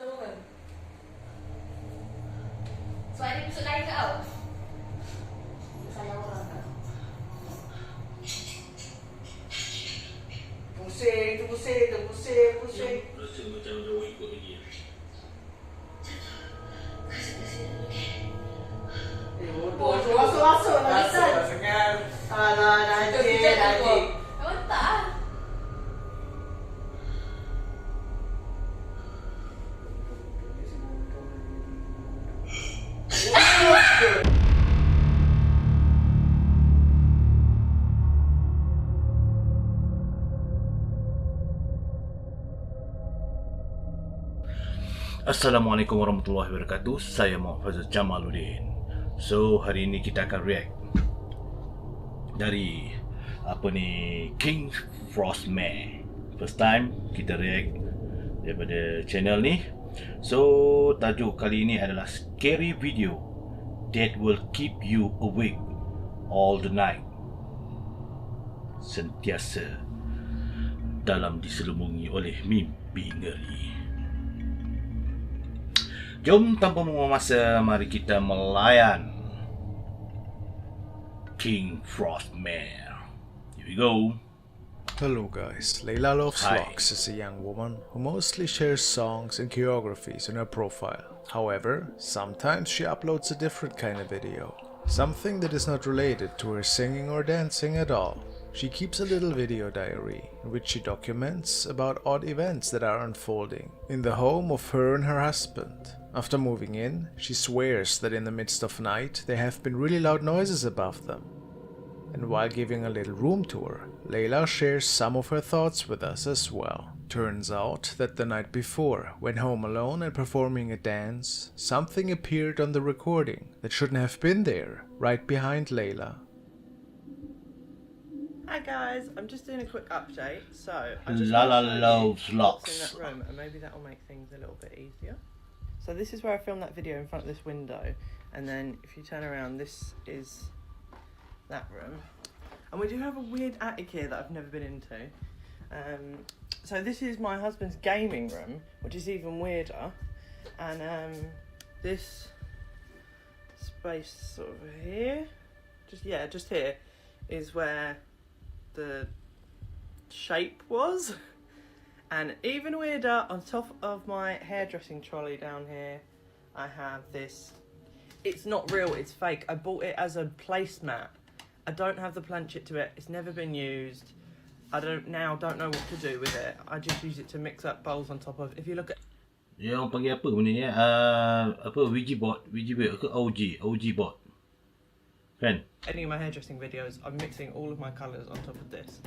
So ada episod lain ke kau? Salah orang ke? Pusing. Rasa macam jauh ikut lagi. Masuk lah Lisan. Alah, najis. Kau tak? Assalamualaikum warahmatullahi wabarakatuh. Saya Muhammad Jamaluddin. So, hari ini kita akan react dari KingFrostmare. First time kita react daripada channel ni. So, tajuk kali ini adalah scary video that will keep you awake all the night. Sentiasa dalam diselubungi oleh mimpi ngeri. Jom tanpa membuang masa, mari kita melayan KingFrostmare. Here we go. Hello guys, Layla Loves Hi. Vlogs is a young woman who mostly shares songs and choreographies on her profile. However, sometimes she uploads a different kind of video. Something that is not related to her singing or dancing at all. She keeps a little video diary in which she documents about odd events that are unfolding in the home of her and her husband. After moving in, she swears that in the midst of night there have been really loud noises above them. And while giving a little room tour, Layla shares some of her thoughts with us as well. Turns out that the night before, when home alone and performing a dance, something appeared on the recording that shouldn't have been there, right behind Layla. Hi guys, I'm just doing a quick update. So I just Lala wanna show you loves what's locks. in that room, and maybe that will make things a little bit easier. So this is where I filmed that video in front of this window, and then if you turn around, this is that room. And we do have a weird attic here that I've never been into. So this is my husband's gaming room, which is even weirder. And this space sort of here, just here, is where the shape was. And even weirder, on top of my hairdressing trolley down here, I have this. It's not real, it's fake. I bought it as a placemat. I don't have the planchet to it. It's never been used. I don't know what to do with it. I just use it to mix up bowls on top of. If you look at. Dia orang panggil apa benda ni? Ouija board ke OG board. Kan? Any of my hairdressing videos, I'm mixing all of my colours on top of this.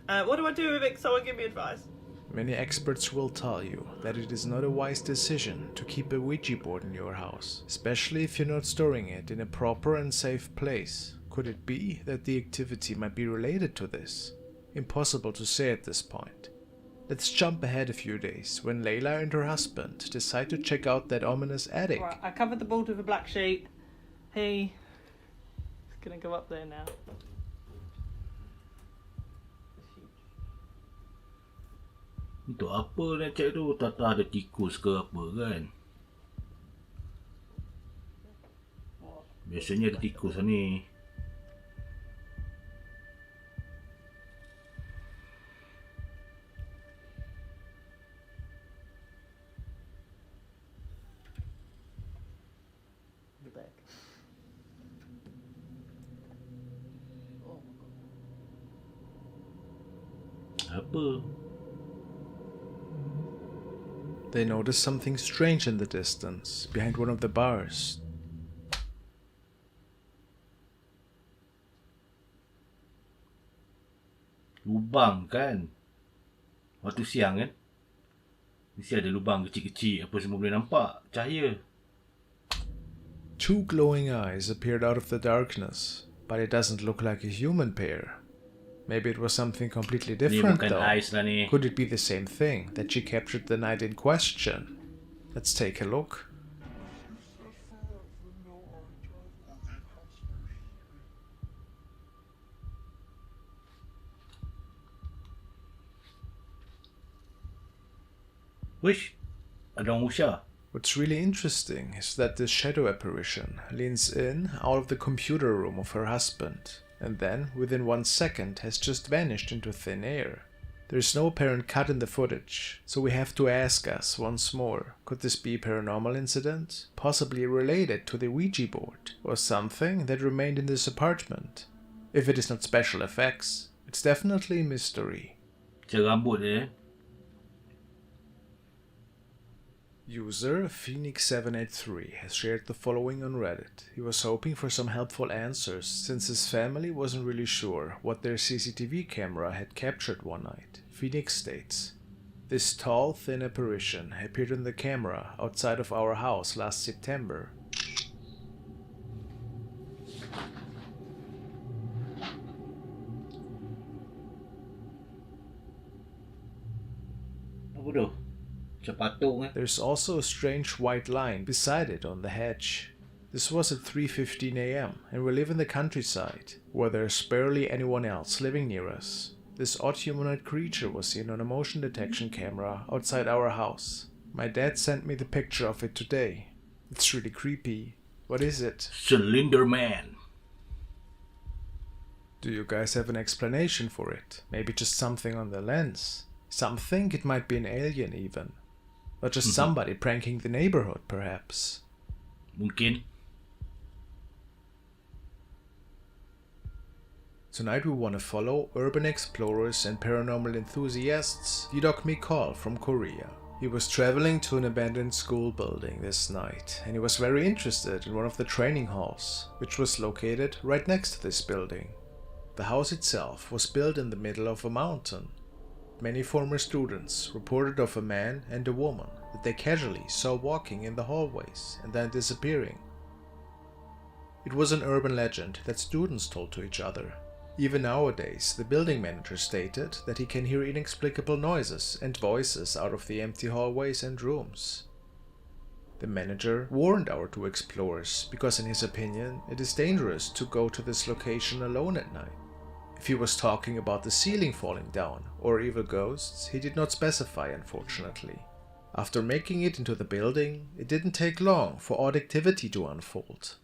What do I do with it? Someone give me advice. Many experts will tell you that it is not a wise decision to keep a Ouija board in your house, especially if you're not storing it in a proper and safe place. Could it be that the activity might be related to this? Impossible to say at this point. Let's jump ahead a few days when Layla and her husband decide to check out that ominous attic. Right, I covered the board with a black sheet. He's gonna go up there now. Untuk apa nak check tu? Tak tahu ada tikus ke apa kan? Biasanya ada tikus lah ni. The back. Apa? They notice something strange in the distance, behind one of the bars. Lubang kan? Waktu siang kan? Mesti ada lubang kecil-kecil apa semua boleh nampak. Cahaya. Two glowing eyes appeared out of the darkness, but it doesn't look like a human pair. Maybe it was something completely Ni different bukan though. ais lah ni. Could it be the same thing that she captured the night in question? Let's take a look. Wish. Ada orang usah. What's really interesting is that this shadow apparition leans in out of the computer room of her husband, and then, within 1 second, has just vanished into thin air. There is no apparent cut in the footage, so we have to ask us once more, could this be a paranormal incident, possibly related to the Ouija board, or something that remained in this apartment? If it is not special effects, it's definitely a mystery. Macam rambut dia. User Phoenix783 has shared the following on Reddit. He was hoping for some helpful answers since his family wasn't really sure what their CCTV camera had captured one night. Phoenix states, "This tall, thin apparition appeared on the camera outside of our house last September. Apa tu? Macam patung eh. There's also a strange white line beside it on the hedge. This was at 3:15 a.m. and we live in the countryside, where there's barely anyone else living near us. This odd humanoid creature was seen on a motion detection camera outside our house. My dad sent me the picture of it today. It's really creepy. What is it? Cylinder Man. Do you guys have an explanation for it? Maybe just something on the lens? Some think it might be an alien even. Or just somebody pranking the neighborhood, perhaps. Mungkin. Tonight we want to follow urban explorers and paranormal enthusiasts Tidak Mikol from Korea. He was traveling to an abandoned school building this night, and he was very interested in one of the training halls, which was located right next to this building. The house itself was built in the middle of a mountain. Many former students reported of a man and a woman that they casually saw walking in the hallways and then disappearing. It was an urban legend that students told to each other. Even nowadays, the building manager stated that he can hear inexplicable noises and voices out of the empty hallways and rooms. The manager warned our two explorers because in his opinion it is dangerous to go to this location alone at night. If he was talking about the ceiling falling down or evil ghosts, he did not specify, unfortunately. After making it into the building, it didn't take long for odd activity to unfold.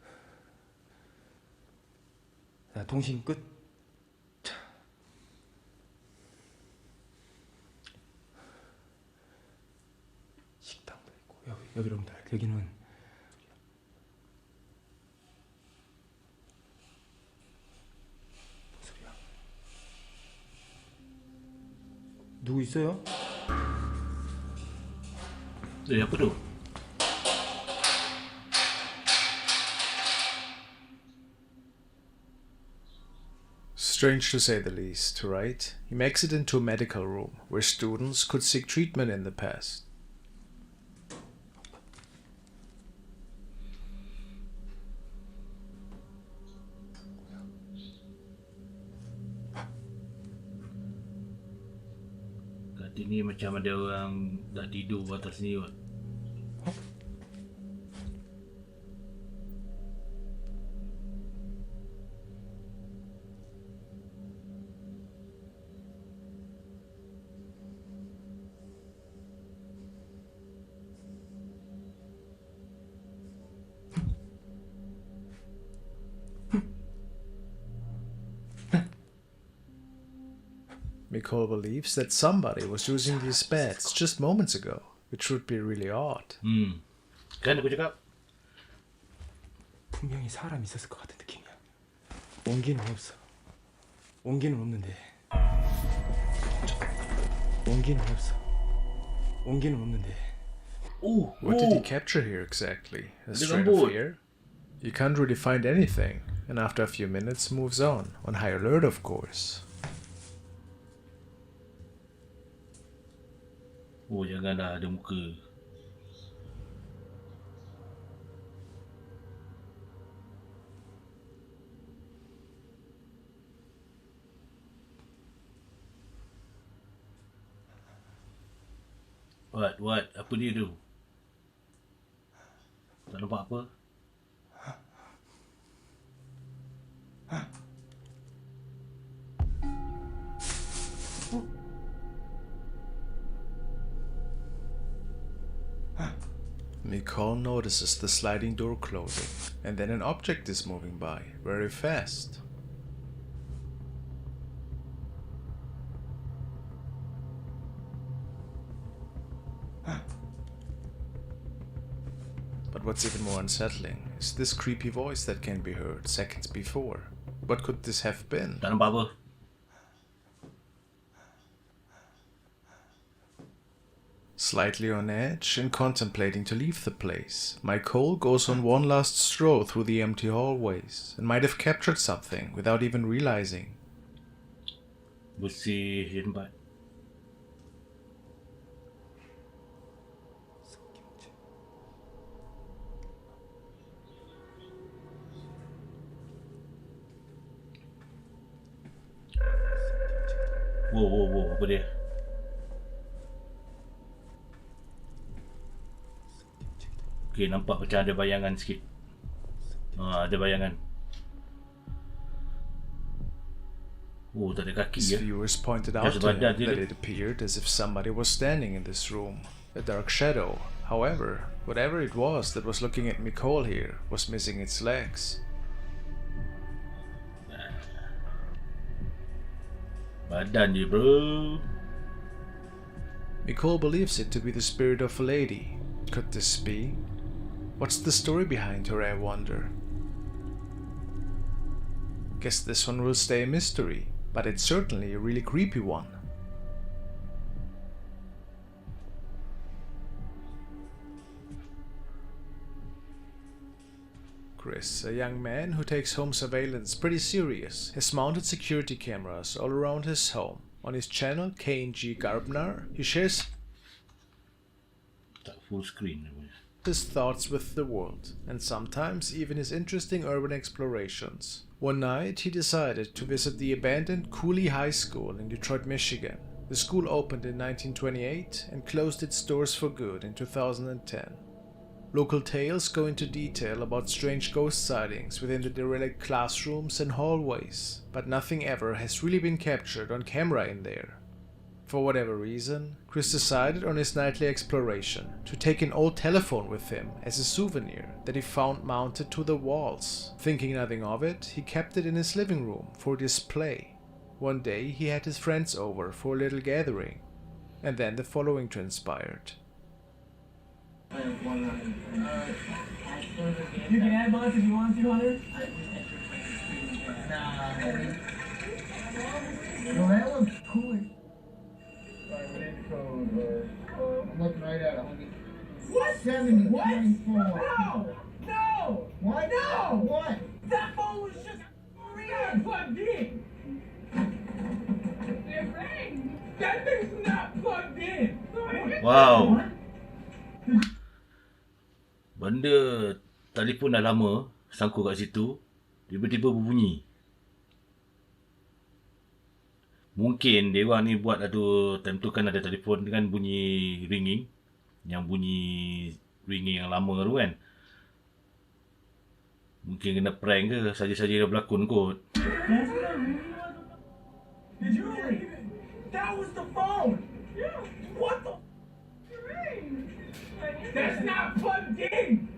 자, 통신 끝. 식당도 있고 여러분들 여기는 무슨 소리야? 누구 있어요? Apa tu? Strange to say the least, right? He makes it into a medical room where students could seek treatment in the past. Kat ni macam ada orang dah tidur atas ni kot. Mikol believes that somebody was using these beds just moments ago, which would be really odd. Kan aku cakap? 분명히 사람 있었을 것 같은 느낌이야. 온기는 없어. 온기는 없는데. 온기는 없어. 온기는 없는데. What did he capture here exactly? A strain of fear? You can't really find anything, and after a few minutes moves on high alert of course. Oh, jangan dah ada muka. What? Apa dia tu? Tak nampak apa? Nicole notices the sliding door closing, and then an object is moving by, very fast. But what's even more unsettling is this creepy voice that can be heard seconds before. What could this have been? Tak nampak apa. Slightly on edge and contemplating to leave the place, Michael goes on one last stroll through the empty hallways and might have captured something without even realizing. Bersih je tempat. Wow, apa dia? Okay, nampak macam ada bayangan sikit. Ada bayangan. Oh, tak ada kaki His ya. viewers pointed out to him that it appeared as if somebody was standing in this room, a dark shadow. However, whatever it was that was looking at Nicole here was missing its legs. Badan je bro. Nicole believes it to be the spirit of a lady. Could this be? What's the story behind her, I wonder? Guess this one will stay a mystery, but it's certainly a really creepy one. Chris, a young man who takes home surveillance pretty serious, has mounted security cameras all around his home. On his channel, KNG Garbnar, he shares Full screen. his thoughts with the world, and sometimes even his interesting urban explorations. One night, he decided to visit the abandoned Cooley High School in Detroit, Michigan. The school opened in 1928 and closed its doors for good in 2010. Local tales go into detail about strange ghost sightings within the derelict classrooms and hallways, but nothing ever has really been captured on camera in there. For whatever reason, Chris decided on his nightly exploration to take an old telephone with him as a souvenir that he found mounted to the walls. Thinking nothing of it, he kept it in his living room for display. One day he had his friends over for a little gathering, and then the following transpired. You can add mods if you want to, Hunter. No, that looks cool. I'm looking right at it. What? 70, what? 24. No! No! What? No! What? That phone was just plugged in! It rang! That thing's not plugged in! Wow. Benda telefon dah lama sangkut kat situ, tiba-tiba berbunyi. Mungkin dia orang ni buat time tu kan ada telefon kan bunyi ringing. Yang bunyi ringing yang lama tu kan. Mungkin kena prank ke, saja-saja dia berlakon kot. Did you read it? That was the phone! Yeah. What the? That's not plugged in!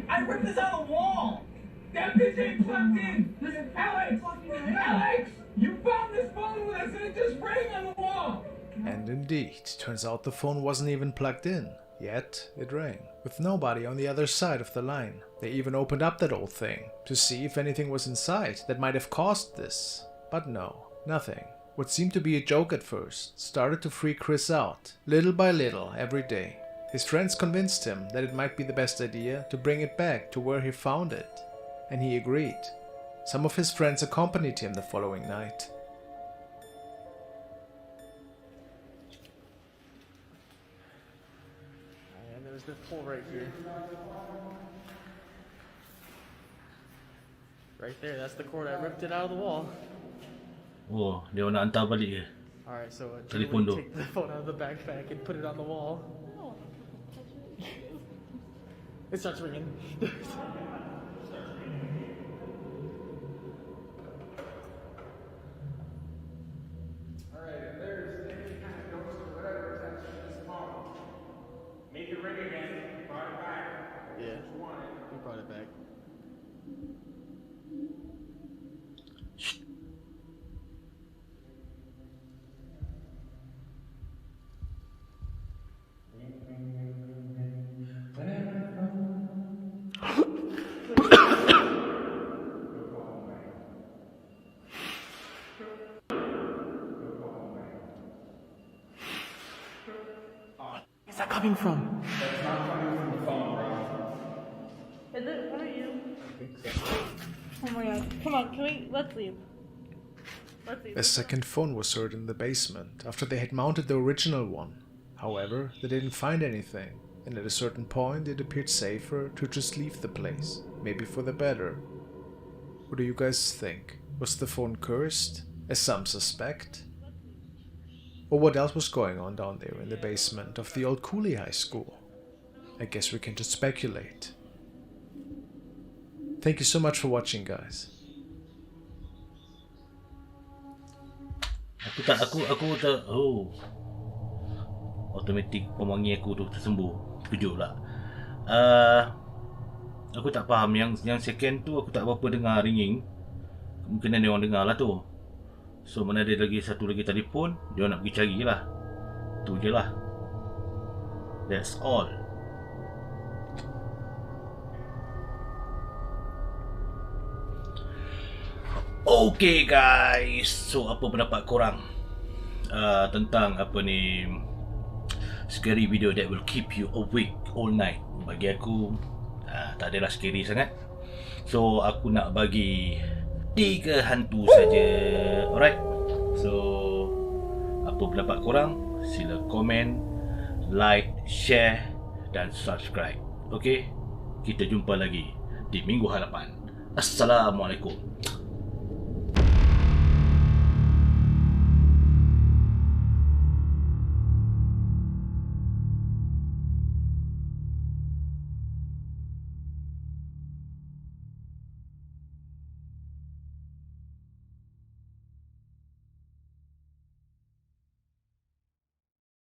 I ripped this out of the wall! That bitch ain't plugged in! Alex! Alex! You found this phone with us and it just rang on the wall! And indeed, turns out the phone wasn't even plugged in, yet it rang, with nobody on the other side of the line. They even opened up that old thing to see if anything was inside that might have caused this. But no, nothing. What seemed to be a joke at first started to freak Chris out, little by little, every day. His friends convinced him that it might be the best idea to bring it back to where he found it, and he agreed. Some of his friends accompanied him the following night. And there's this hole right here. Right there, that's the cord. I ripped it out of the wall. Oh, dia nak hantar balik ke? Alright, so Telepon tu. take the phone out of the backpack and put it on the wall. It starts ringing. Alright, if there's any kind of ghost or whatever attached to this phone, make it ring again. from? That's not coming from the phone, bro. Is it? What are you? Oh my god. Come on, let's leave. Let's leave. A second phone was heard in the basement after they had mounted the original one. However, they didn't find anything, and at a certain point it appeared safer to just leave the place, maybe for the better. What do you guys think? Was the phone cursed, as some suspect? Or what else was going on down there in the basement of the old Cooley High School? I guess we can just speculate. Thank you so much for watching, guys. Automatik pemanggil aku tu tersembuh. Kejut lah. Aku tak faham yang second tu aku tak berapa dengar ringing. Mungkin ada orang dengar lah tu. So mana ada lagi satu lagi telefon, dia nak pergi cari lah. Tu je lah. That's all. Okay guys, so apa pendapat korang tentang apa ni scary video that will keep you awake all night? Bagi aku tak adalah scary sangat. So aku nak bagi 3 hantu saja. Alright. So apa pendapat korang? Sila komen, like, share dan subscribe. Okay, kita jumpa lagi di minggu hadapan. Assalamualaikum.